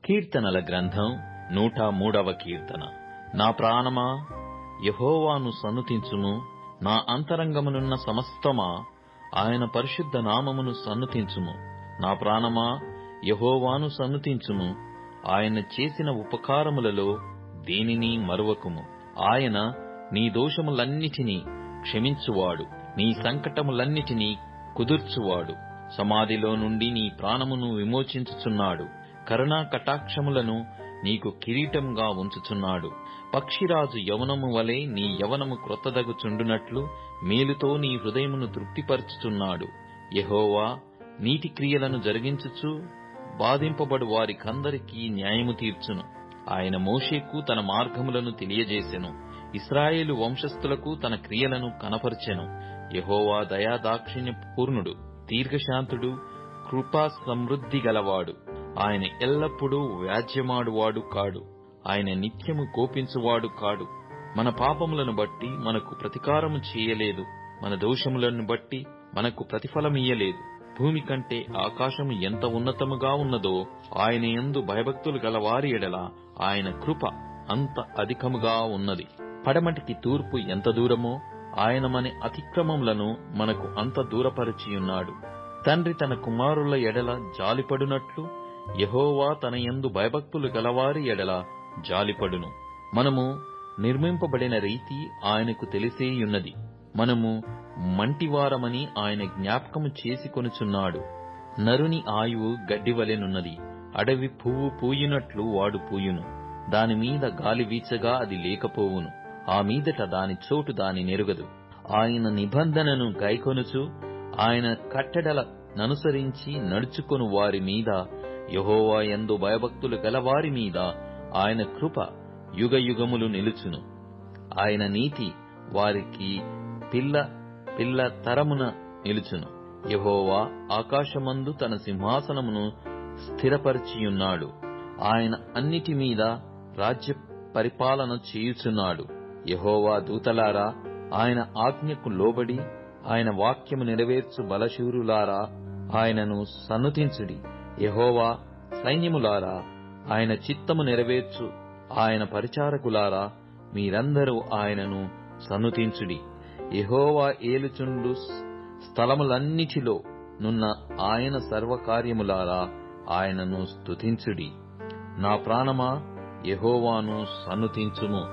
కీర్తనల గ్రంథం 103వ కీర్తన. నా ప్రాణమా యెహోవాను సన్నుతించుము, నా అంతరంగమునున్న సమస్తమా ఆయన పరిశుద్ధ నామమును సన్నుతించుము. నా ప్రాణమా యెహోవాను సన్నుతించుము, ఆయన చేసిన ఉపకారములలో దేనిని మరువకుము. ఆయన నీ దోషములన్నిటినీ క్షమించువాడు, నీ సంకటములన్నిటినీ కుదుర్చువాడు. సమాధిలో నుండి నీ ప్రాణమును విమోచించుచున్నాడు. కరుణా కటాక్షములను నీకు కిరీటంగా ఉంచుచున్నాడు. పక్షిరాజు యవనము వలె నీ యవనము క్రొత్తదగుచుండునట్లు మేలుతో నీ హృదయమును తృప్తిపరచుచున్నాడు. యెహోవా నీతి క్రియలను జరిగించుచు బాధింపబడు వారికందరికీ న్యాయము తీర్చును. ఆయన మోషేకు తన మార్గములను తెలియజేసెను, ఇశ్రాయేలు వంశస్థులకు తన క్రియలను కనపరచెను. యెహోవా దయాదాక్షిణ్య పూర్ణుడు, దీర్ఘశాంతుడు, కృపా సమృద్ధి గలవాడు. ఆయన ఎల్లప్పుడూ వ్యాజ్యమాడువాడు కాడు, ఆయన నిత్యము కోపించువాడు కాడు. మన పాపములను బట్టి మనకు ప్రతీకారము చేయలేదు, మన దోషములను బట్టి మనకు ప్రతిఫలమియ్యలేదు. భూమి కంటే ఆకాశము ఎంత ఉన్నతముగా ఉన్నదో ఆయన యందు భయభక్తులు గలవారి ఎడల ఆయన కృప అంత అధికముగా ఉన్నది. పడమటికి తూర్పు ఎంత దూరమో ఆయన మన అతిక్రమములను మనకు అంత దూరపరచియున్నాడు. తండ్రి తన కుమారుల ఎడల జాలిపడునట్లు యెహోవా తన యందు భయభక్తులు గలవారి ఎడల జాలిపడును. మనము నిర్మింపబడిన రీతి ఆయనకు తెలిసేయున్నది. మనము మంటివారమని ఆయన జ్ఞాపకము చేసుకొనుచున్నాడు. నరుని ఆయువు గడ్డివలెనున్నది, అడవి పువ్వు పూయినట్లు వాడు పూయును. దానిమీద గాలి వీచగా అది లేకపోవును, ఆ మీదట దాని చోటు దాని నెరుగదు. ఆయన నిబంధనను గైకొనుచు ఆయన కట్టడల ననుసరించి నడుచుకొను వారి మీద, యెహోవా యందు భయభక్తులు గలవారి మీద ఆయన కృప యుగయుగములు నిలుచును. ఆయన నీతి వారికి పిల్ల తరమున నిలుచును. యెహోవా ఆకాశమందు తన సింహాసనమును స్థిరపరిచియున్నాడు. ఆయన అన్నిటి మీద రాజ్య పరిపాలన చేయుచున్నాడు. యెహోవా దూతలారా, ఆయన ఆజ్ఞకు లోబడి ఆయన వాక్యము నెరవేర్చు బలశూరులారా, ఆయనను సన్నుతించుడి. యెహోవా సైన్యములారా, ఆయన చిత్తము నెరవేర్చు ఆయన పరిచారకులారా, మీరందరూ ఆయనను సన్నుతించుడి. యెహోవా ఏలుచుండు స్థలములన్నిటిలో నున్న ఆయన సర్వకార్యములారా, ఆయనను స్తుతించుడి. నా ప్రాణమా యెహోవాను సన్నుతించుము.